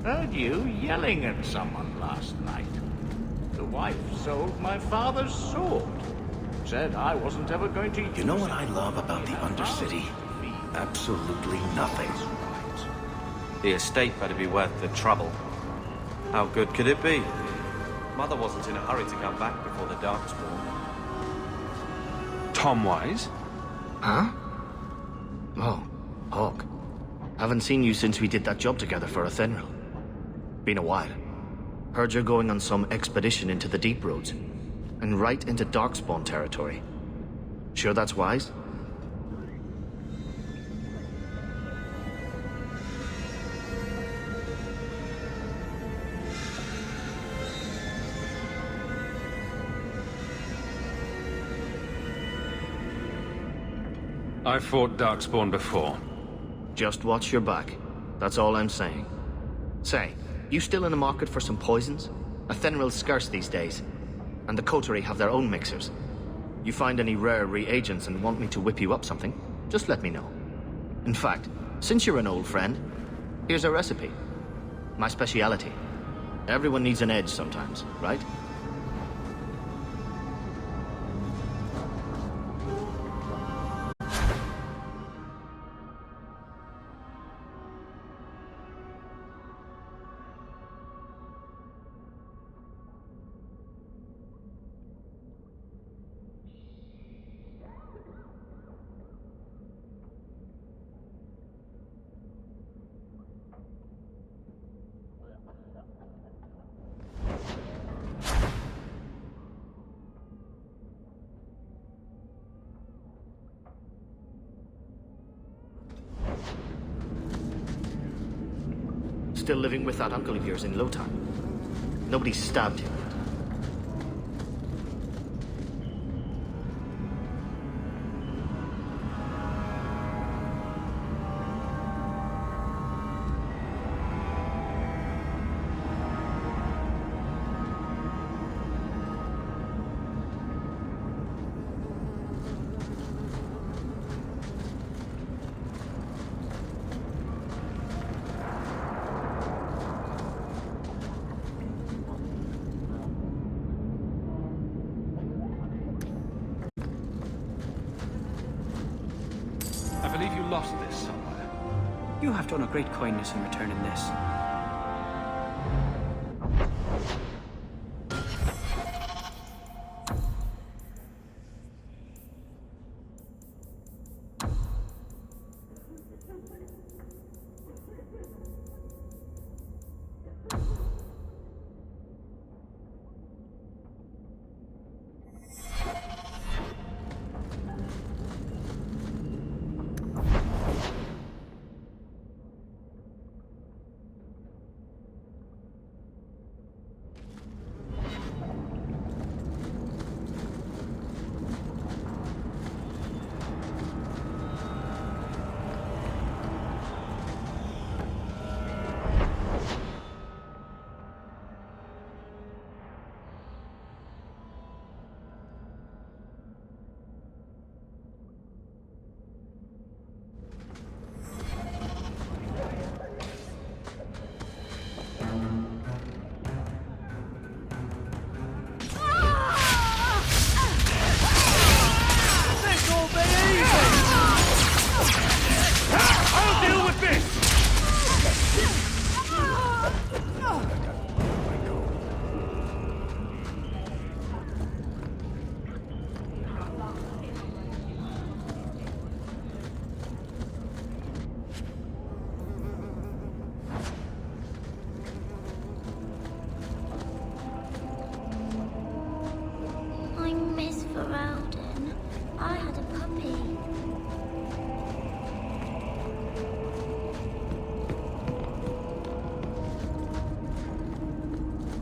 Heard you yelling at someone last night. The wife sold my father's sword. Said I wasn't ever going to use it. You know what I love about the Undercity? Absolutely nothing. The estate better be worth the trouble. How good could it be? Mother wasn't in a hurry to come back before the Darkspawn. Tom Wise? Huh? Oh, Hawk. Haven't seen you since we did that job together for Athenril. Been a while. Heard you're going on some expedition into the Deep Roads. And right into Darkspawn territory. Sure that's wise? I've fought Darkspawn before. Just watch your back. That's all I'm saying. Say, you still in the market for some poisons? Athenril's scarce these days. And the Coterie have their own mixers. You find any rare reagents and want me to whip you up something, just let me know. In fact, since you're an old friend, here's a recipe. My speciality. Everyone needs an edge sometimes, right? Still living with that uncle of yours in Lotan. Nobody stabbed him. I believe you lost this somewhere. You have done a great kindness in returning this.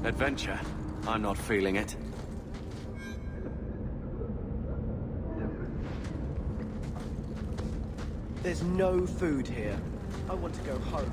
Adventure? I'm not feeling it. There's no food here. I want to go home.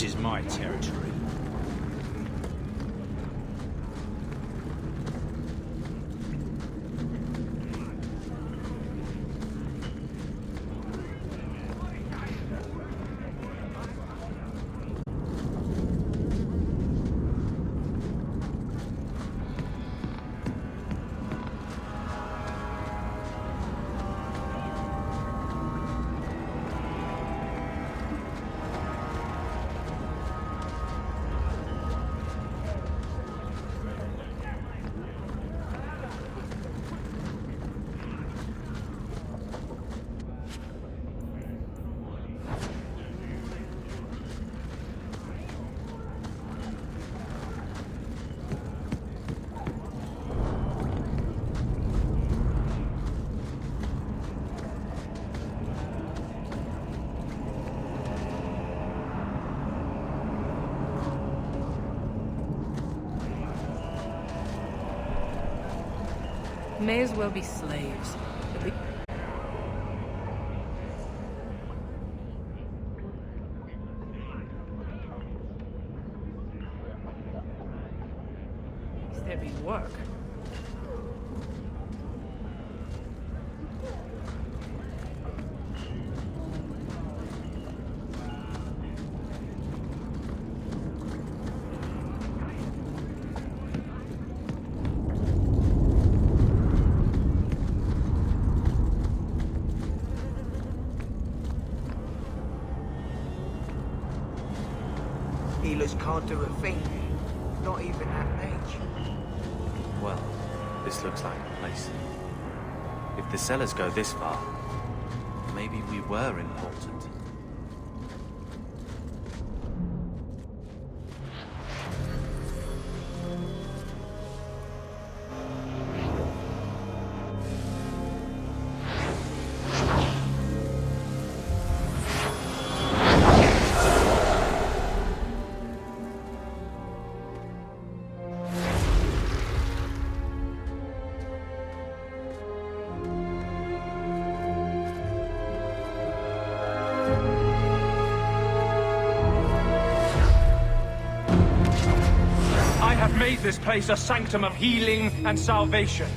This is my territory. May as well be slaves. At least there'd be work. Healers can't do a thing. Not even at age. Well, this looks like a place. If the cellars go this far, maybe we were important. Made this place a sanctum of healing and salvation.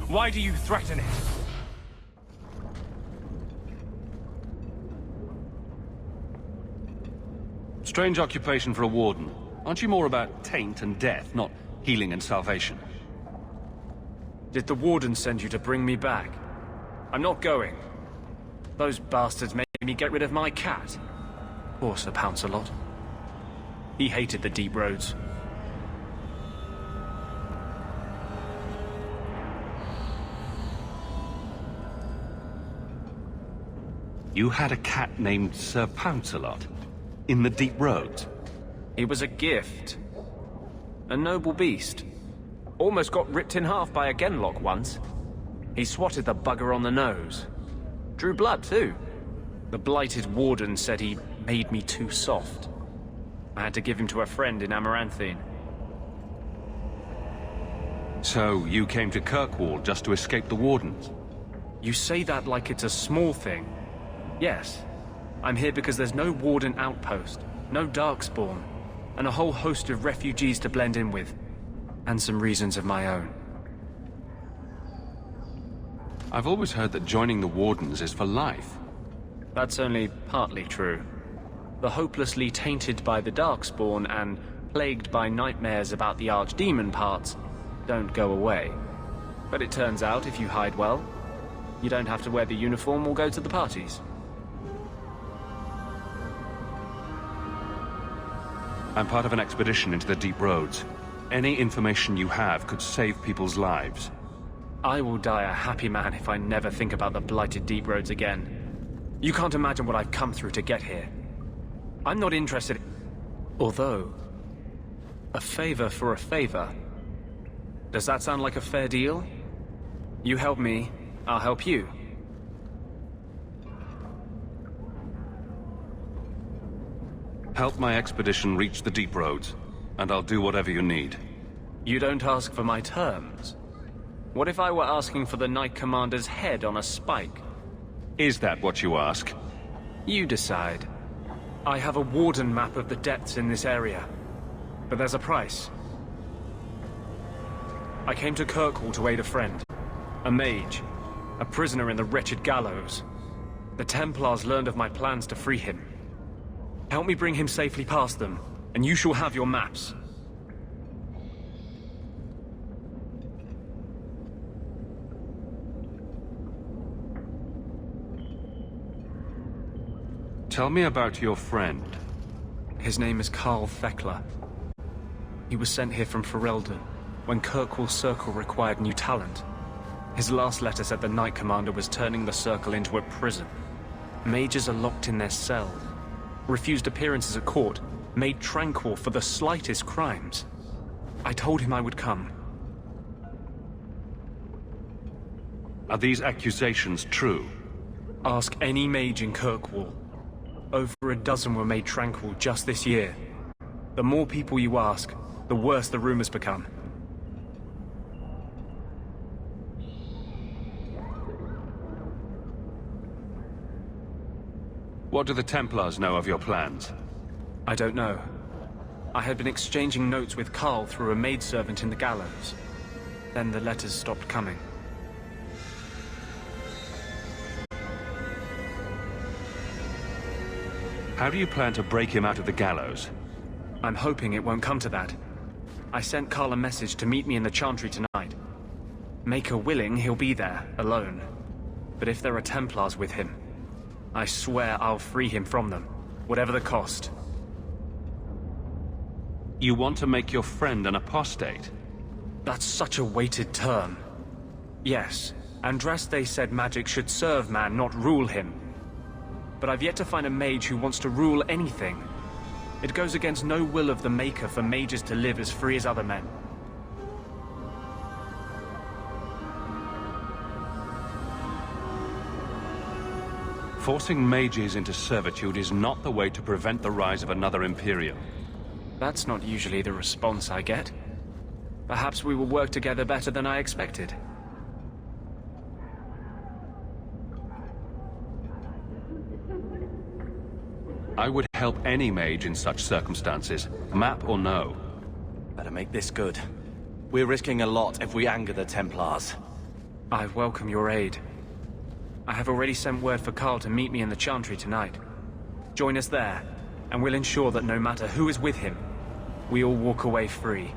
Why do you threaten it? Strange occupation for a warden. Aren't you more about taint and death, not healing and salvation? Did the warden send you to bring me back? I'm not going. Those bastards made me get rid of my cat. Poor Sir Pouncelot. He hated the deep roads. You had a cat named Sir Pouncelot in the deep roads? He was a gift. A noble beast. Almost got ripped in half by a Genlock once. He swatted the bugger on the nose. Drew blood, too. The blighted warden said he made me too soft. I had to give him to a friend in Amaranthine. So you came to Kirkwall just to escape the wardens? You say that like it's a small thing. Yes. I'm here because there's no warden outpost, no Darkspawn, and a whole host of refugees to blend in with. And some reasons of my own. I've always heard that joining the Wardens is for life. That's only partly true. The hopelessly tainted by the Darkspawn and plagued by nightmares about the Archdemon parts don't go away. But it turns out if you hide well, you don't have to wear the uniform or go to the parties. I'm part of an expedition into the deep roads. Any information you have could save people's lives. I will die a happy man if I never think about the blighted deep roads again. You can't imagine what I've come through to get here. I'm not interested. Although, a favor for a favor. Does that sound like a fair deal? You help me, I'll help you. Help my expedition reach the deep roads, and I'll do whatever you need. You don't ask for my terms. What if I were asking for the Knight Commander's head on a spike? Is that what you ask? You decide. I have a warden map of the depths in this area, but there's a price. I came to Kirkwall to aid a friend, a mage, a prisoner in the wretched gallows. The Templars learned of my plans to free him. Help me bring him safely past them, and you shall have your maps. Tell me about your friend. His name is Carl Thekla. He was sent here from Ferelden when Kirkwall Circle required new talent. His last letter said the Knight Commander was turning the Circle into a prison. Mages are locked in their cells, refused appearances at court, made tranquil for the slightest crimes. I told him I would come. Are these accusations true? Ask any mage in Kirkwall. Over a dozen were made tranquil just this year. The more people you ask, the worse the rumors become. What do the Templars know of your plans? I don't know. I had been exchanging notes with Carl through a maidservant in the gallows. Then the letters stopped coming. How do you plan to break him out of the gallows? I'm hoping it won't come to that. I sent Carl a message to meet me in the Chantry tonight. Maker willing, he'll be there, alone. But if there are Templars with him, I swear I'll free him from them, whatever the cost. You want to make your friend an apostate? That's such a weighted term. Yes, Andraste said magic should serve man, not rule him. But I've yet to find a mage who wants to rule anything. It goes against no will of the Maker for mages to live as free as other men. Forcing mages into servitude is not the way to prevent the rise of another Imperium. That's not usually the response I get. Perhaps we will work together better than I expected. I would help any mage in such circumstances, map or no. Better make this good. We're risking a lot if we anger the Templars. I welcome your aid. I have already sent word for Carl to meet me in the Chantry tonight. Join us there, and we'll ensure that no matter who is with him, we all walk away free.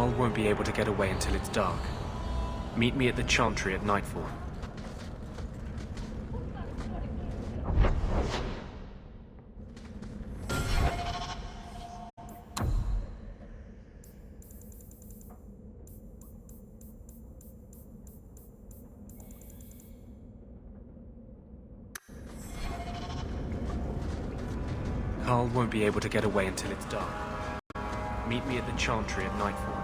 Carl won't be able to get away until it's dark. Meet me at the Chantry at nightfall. Carl won't be able to get away until it's dark. Meet me at the Chantry at nightfall.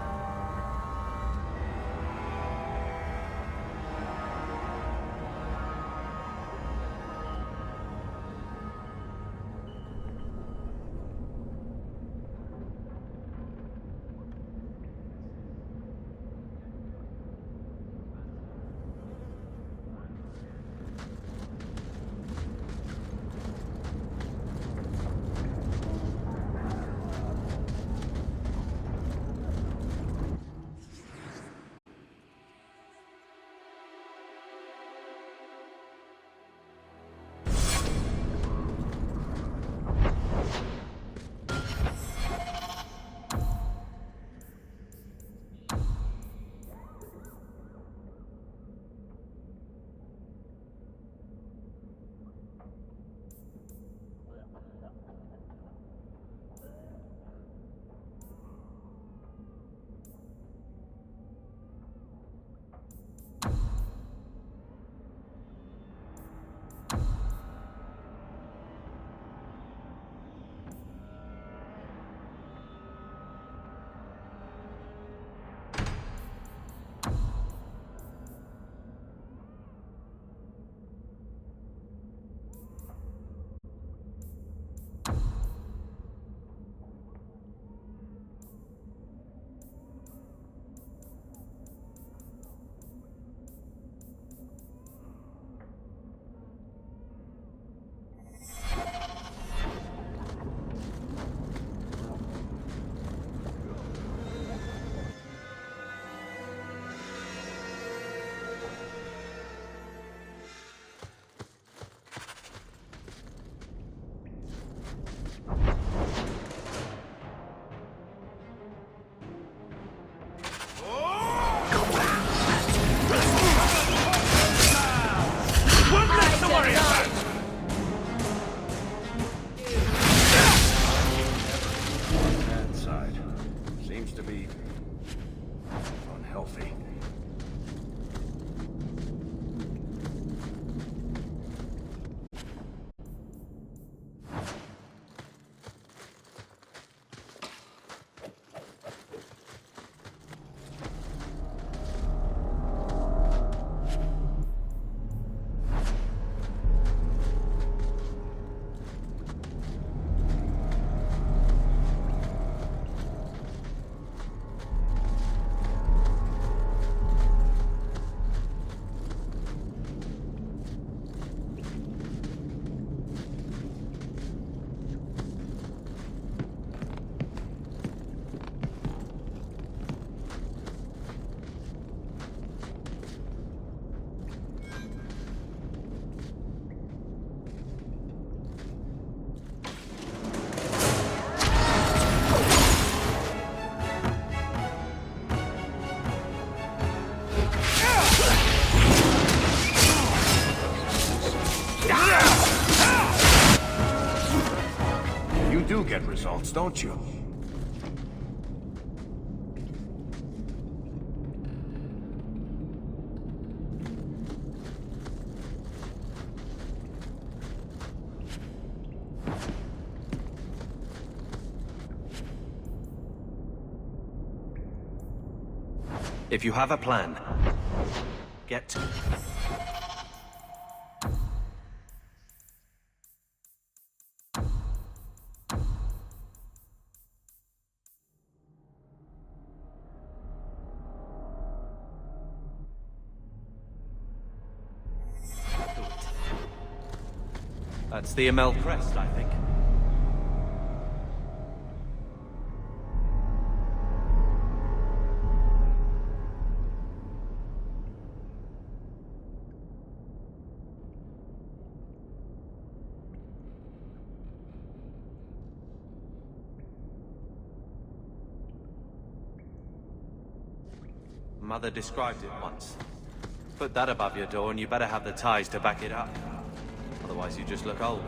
That side seems to be unhealthy. You do get results, don't you? If you have a plan, get to it. That's the Amel crest, I think. Mother described it once. Put that above your door and you better have the ties to back it up. Otherwise you just look old.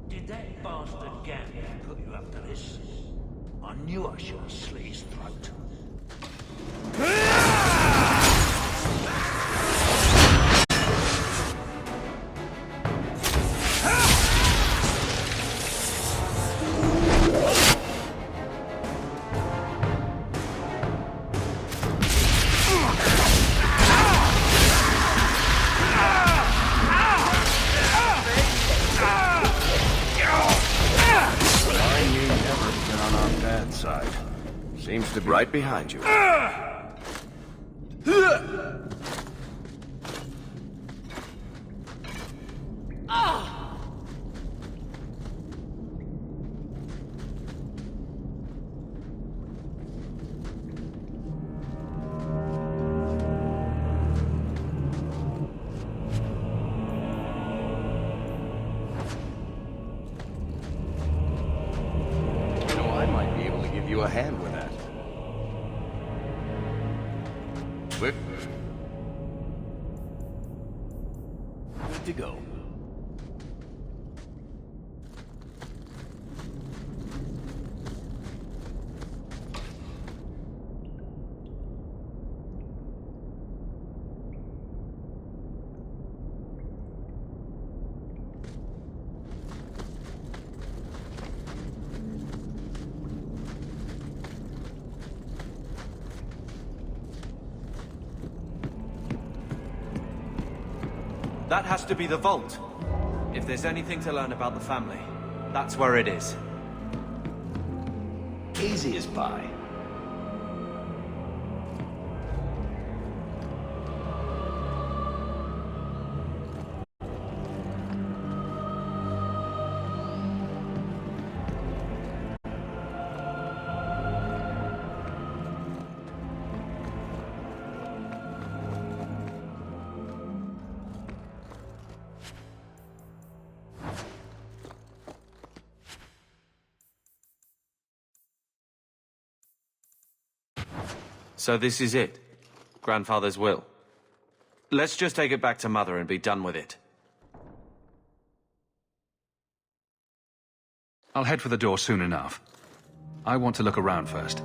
Did that bastard Gambit put you up to this? I knew I should have slit his throat. Seems to be right behind you. I might be able to give you a hand with that. Quick. Good to go. That has to be the vault. If there's anything to learn about the family, that's where it is. Easy as pie. So this is it. Grandfather's will. Let's just take it back to Mother and be done with it. I'll head for the door soon enough. I want to look around first.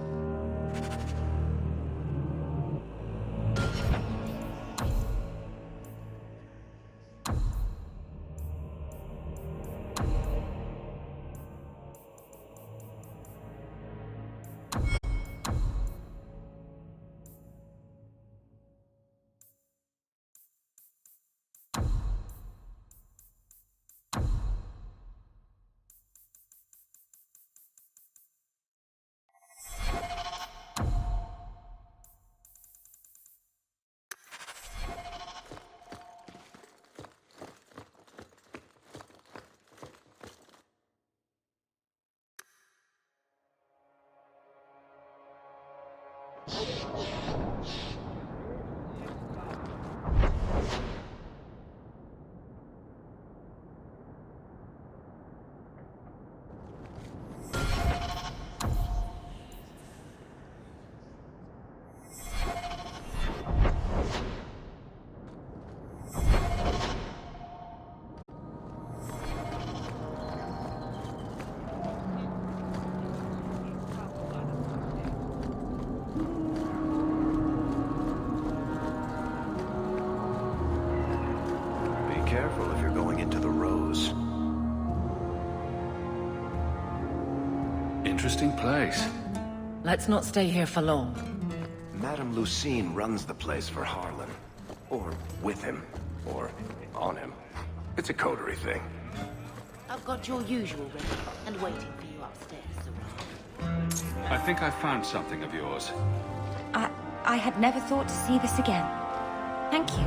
Careful if you're going into the Rose. Interesting place. Let's not stay here for long. Madame Lucine runs the place for Harlan. Or with him. Or on him. It's a coterie thing. I've got your usual ready and waiting for you upstairs. I think I found something of yours. I had never thought to see this again. Thank you.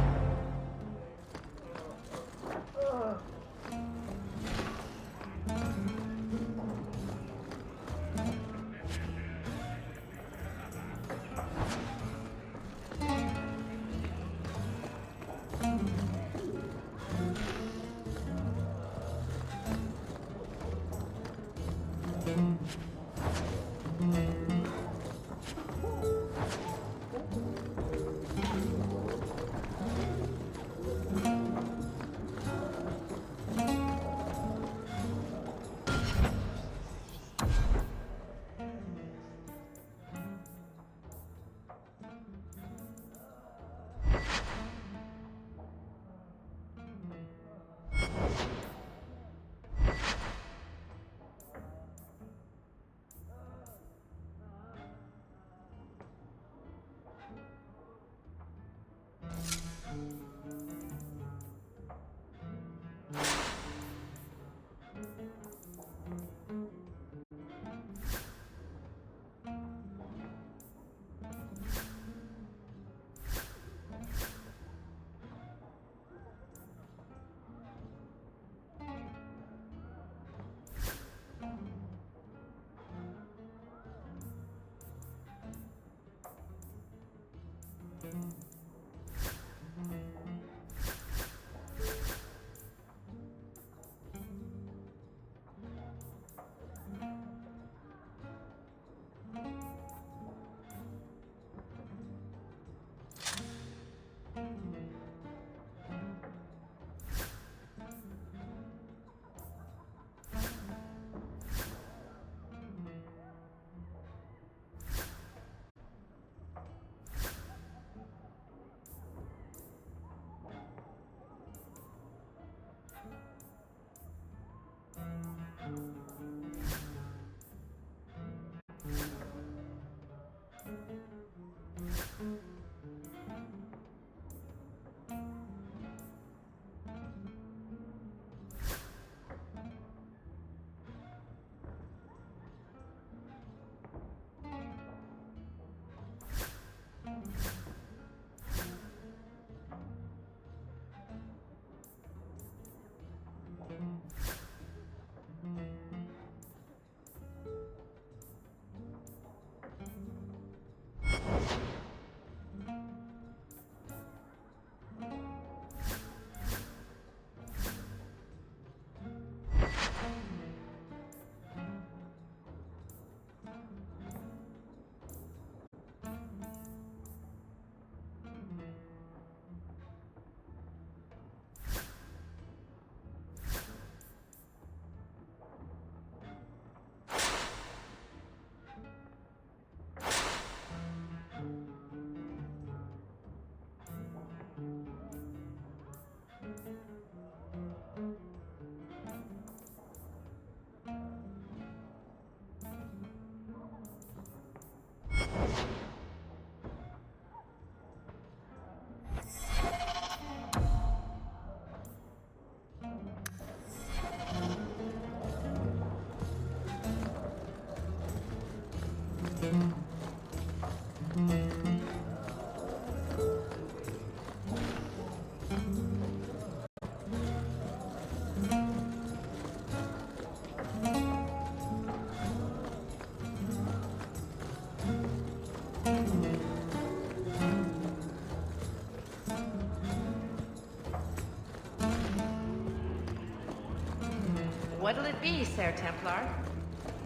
What'll it be, Sir Templar?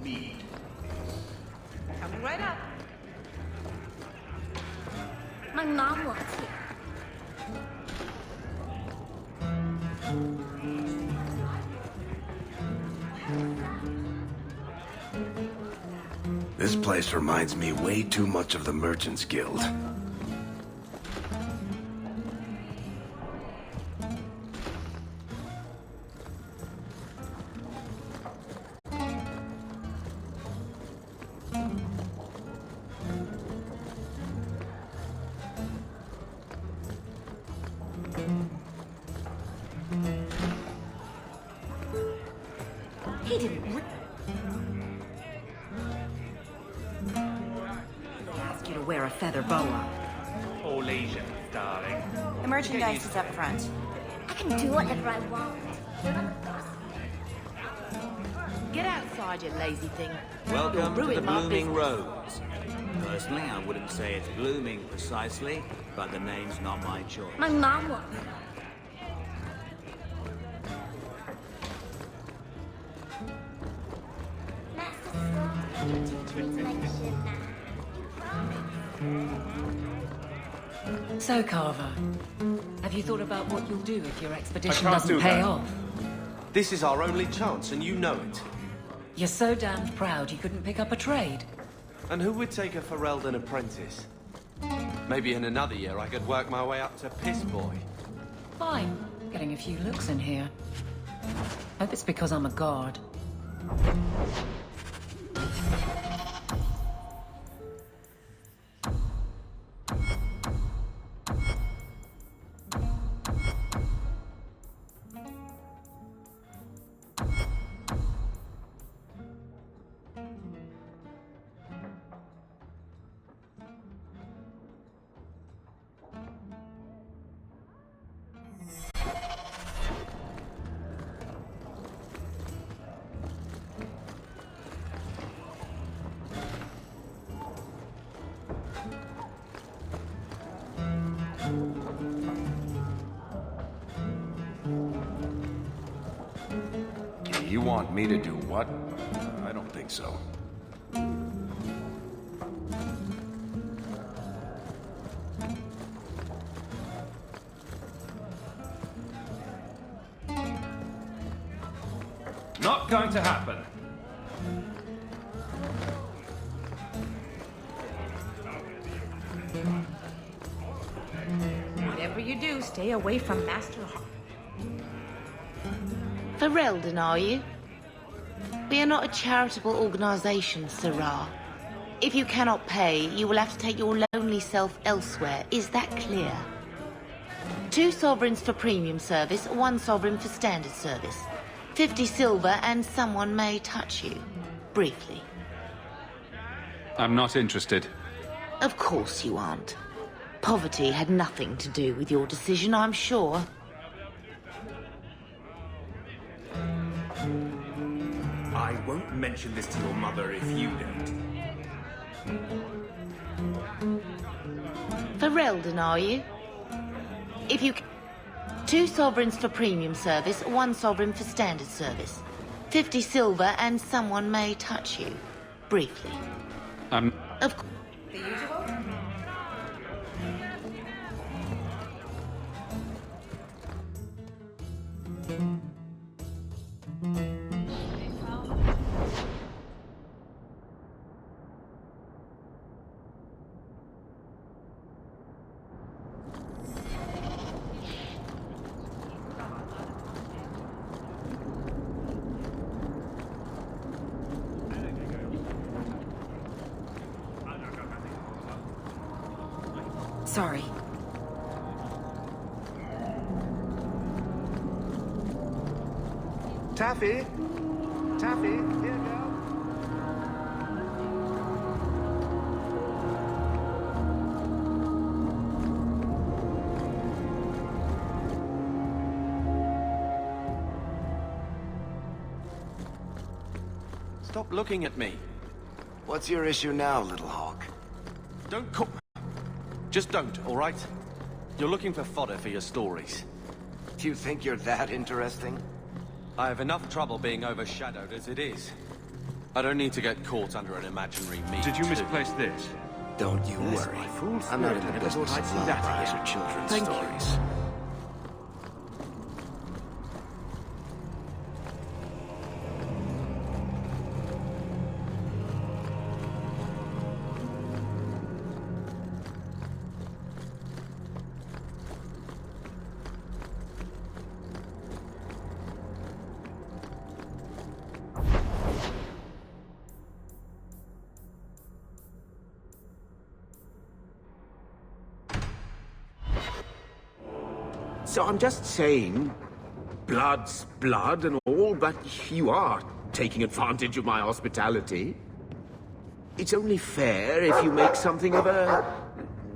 Mead. Coming right up. My mom wants it. This place reminds me way too much of the Merchants Guild. He didn't ask you to wear a feather boa. All leisure, darling. The merchandise is up front. I can do whatever I want. Get outside, you lazy thing. Welcome You'll to the ruin my Blooming business. Roads. Personally, I wouldn't say it's blooming precisely, but the name's not my choice. My mom wants it. So, Carver, have you thought about what you'll do if your expedition can't doesn't do pay that. off? This is our only chance, and you know it. You're so damned proud you couldn't pick up a trade. And who would take a Ferelden apprentice? Maybe in another year I could work my way up to Piss Boy. Fine. Getting a few looks in here. Hope it's because I'm a god. You want me to do what? I don't think so. Not going to happen. Whatever you do, stay away from Master Hart. Ferelden, are you? We are not a charitable organisation, Sirrah. If you cannot pay, you will have to take your lonely self elsewhere. Is that clear? 2 sovereigns for premium service, 1 sovereign for standard service. 50 silver and someone may touch you. Briefly. I'm not interested. Of course you aren't. Poverty had nothing to do with your decision, I'm sure. I won't mention this to your mother if you don't. Ferelden, are you? If you... 2 sovereigns for premium service, 1 sovereign for standard service. 50 silver and someone may touch you. Briefly. Of course. The usual? Sorry. Taffy? Taffy, here, girl. Stop looking at me. What's your issue now, Little Hawk? Don't call... Just don't, all right? You're looking for fodder for your stories. Do you think you're that interesting? I have enough trouble being overshadowed as it is. I don't need to get caught under an imaginary me. Did you misplace this? Don't you worry. I'm not in the business of lullabies or children's stories. So I'm just saying, blood's blood and all, but you are taking advantage of my hospitality. It's only fair if you make something of a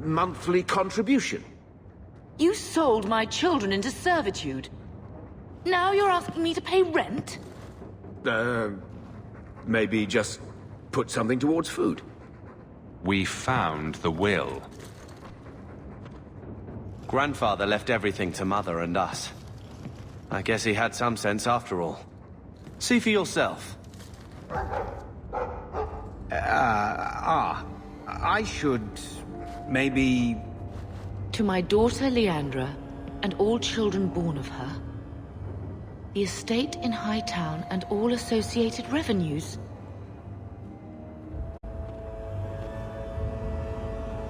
monthly contribution. You sold my children into servitude. Now you're asking me to pay rent? Maybe just put something towards food. We found the will. Grandfather left everything to Mother and us. I guess he had some sense after all. See for yourself. I should... maybe... To my daughter Leandra, and all children born of her. The estate in Hightown and all associated revenues.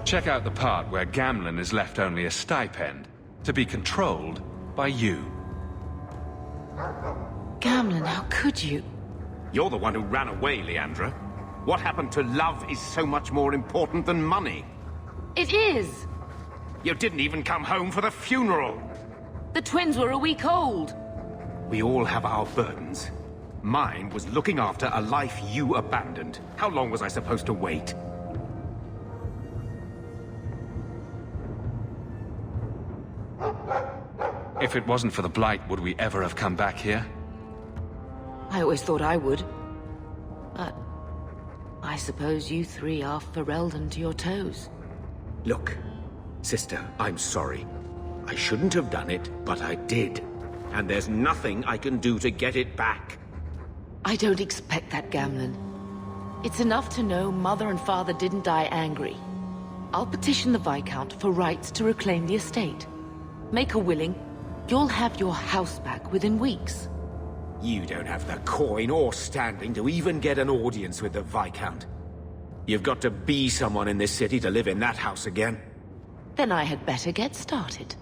Check out the part where Gamlen is left only a stipend, to be controlled by you. Gamlen, how could you? You're the one who ran away, Leandra. What happened to love is so much more important than money. It is! You didn't even come home for the funeral! The twins were a week old. We all have our burdens. Mine was looking after a life you abandoned. How long was I supposed to wait? If it wasn't for the Blight, would we ever have come back here? I always thought I would. But I suppose you three are Ferelden to your toes. Look, sister, I'm sorry. I shouldn't have done it, but I did. And there's nothing I can do to get it back. I don't expect that, Gamlen. It's enough to know Mother and Father didn't die angry. I'll petition the Viscount for rights to reclaim the estate. Make a willing, you'll have your house back within weeks. You don't have the coin or standing to even get an audience with the Viscount. You've got to be someone in this city to live in that house again. Then I had better get started.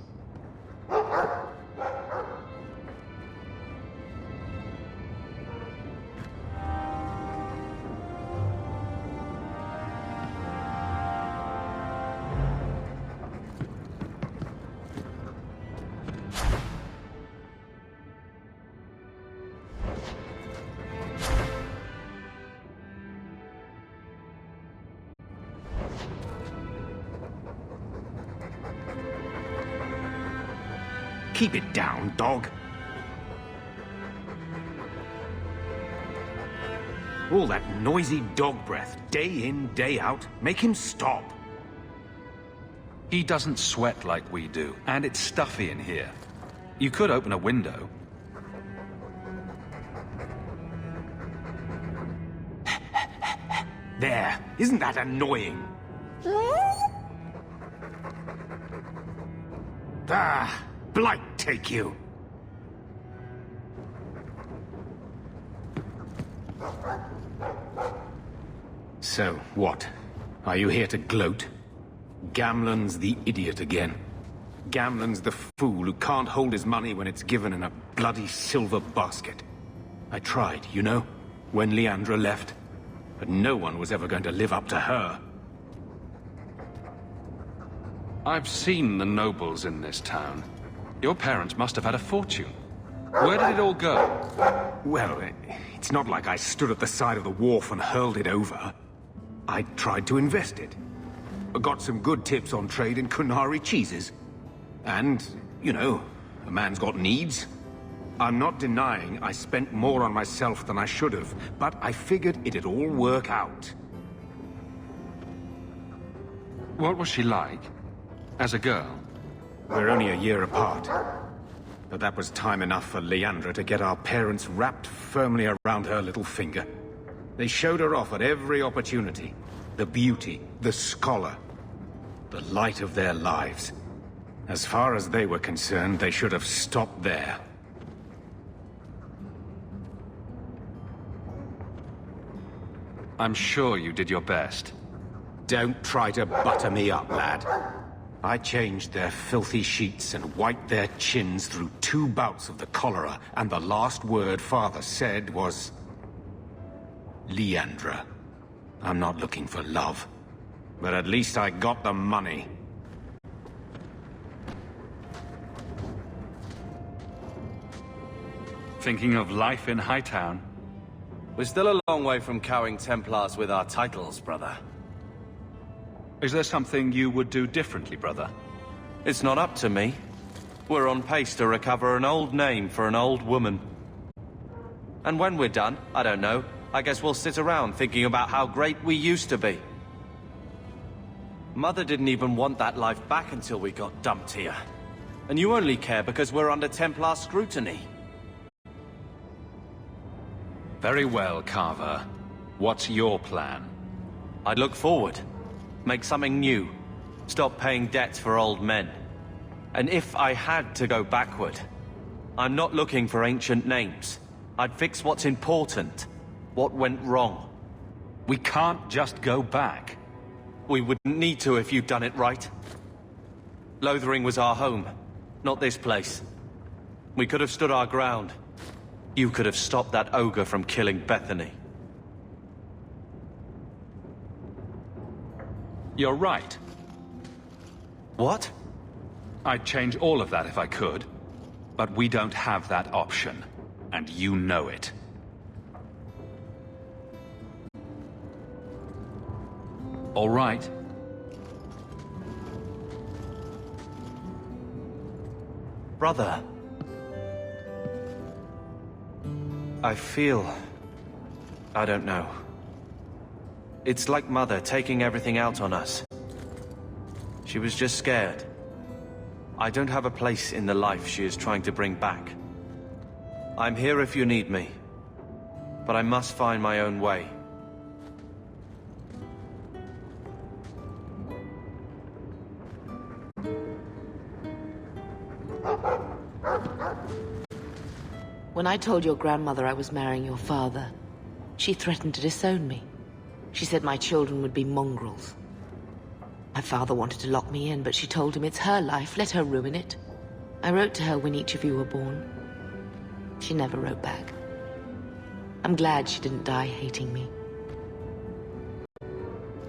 Keep it down, dog. All that noisy dog breath, day in, day out, make him stop. He doesn't sweat like we do, and it's stuffy in here. You could open a window. There, isn't that annoying? Ah, Blight take you. So, what? Are you here to gloat? Gamlen's the idiot again. Gamlen's the fool who can't hold his money when it's given in a bloody silver basket. I tried, you know, when Leandra left. But no one was ever going to live up to her. I've seen the nobles in this town. Your parents must have had a fortune. Where did it all go? Well, it's not like I stood at the side of the wharf and hurled it over. I tried to invest it. Got some good tips on trade in Kunari cheeses. And, you know, a man's got needs. I'm not denying I spent more on myself than I should have, but I figured it'd all work out. What was she like? As a girl? We're only a year apart. But that was time enough for Leandra to get our parents wrapped firmly around her little finger. They showed her off at every opportunity. The beauty, the scholar, the light of their lives. As far as they were concerned, they should have stopped there. I'm sure you did your best. Don't try to butter me up, lad. I changed their filthy sheets and wiped their chins through 2 bouts of the cholera, and the last word Father said was... Leandra. I'm not looking for love. But at least I got the money. Thinking of life in Hightown? We're still a long way from cowing Templars with our titles, brother. Is there something you would do differently, brother? It's not up to me. We're on pace to recover an old name for an old woman. And when we're done, I don't know, I guess we'll sit around thinking about how great we used to be. Mother didn't even want that life back until we got dumped here. And you only care because we're under Templar scrutiny. Very well, Carver. What's your plan? I'd look forward. Make something new. Stop paying debts for old men. And if I had to go backward, I'm not looking for ancient names. I'd fix what's important. What went wrong. We can't just go back. We wouldn't need to if you'd done it right. Lothering was our home, not this place. We could have stood our ground. You could have stopped that ogre from killing Bethany. You're right. What? I'd change all of that if I could. But we don't have that option. And you know it. All right. Brother. I feel... I don't know. It's like Mother taking everything out on us. She was just scared. I don't have a place in the life she is trying to bring back. I'm here if you need me. But I must find my own way. When I told your grandmother I was marrying your father, she threatened to disown me. She said my children would be mongrels. My father wanted to lock me in, but she told him it's her life, let her ruin it. I wrote to her when each of you were born. She never wrote back. I'm glad she didn't die hating me.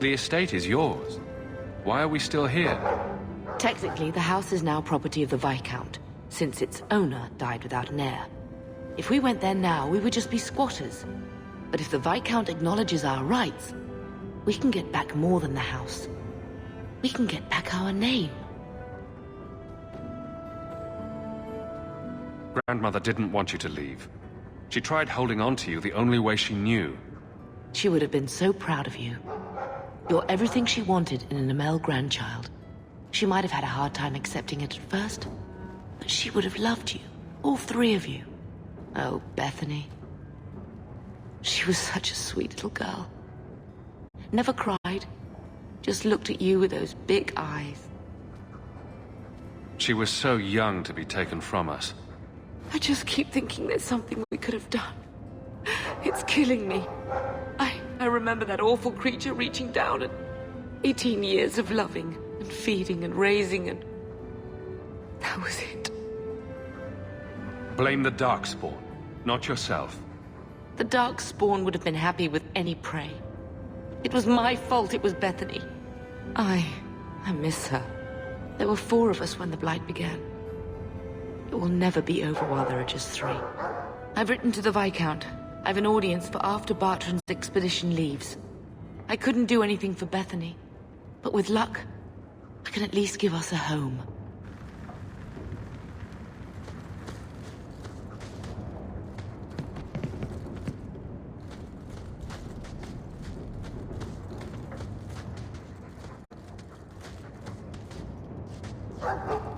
The estate is yours. Why are we still here? Technically, the house is now property of the Viscount, since its owner died without an heir. If we went there now, we would just be squatters. But if the Viscount acknowledges our rights, we can get back more than the house. We can get back our name. Grandmother didn't want you to leave. She tried holding on to you the only way she knew. She would have been so proud of you. You're everything she wanted in an Amel grandchild. She might have had a hard time accepting it at first, but she would have loved you, all 3 of you. Oh, Bethany. She was such a sweet little girl. Never cried, just looked at you with those big eyes. She was so young to be taken from us. I just keep thinking there's something we could have done. It's killing me. I remember that awful creature reaching down and 18 years of loving and feeding and raising and... that was it. Blame the Darkspawn, not yourself. The Darkspawn would have been happy with any prey. It was my fault it was Bethany. I miss her. There were 4 of us when the Blight began. It will never be over while there are just 3. I've written to the Viscount. I've an audience for after Bartrand's expedition leaves. I couldn't do anything for Bethany, but with luck, I can at least give us a home. Huh?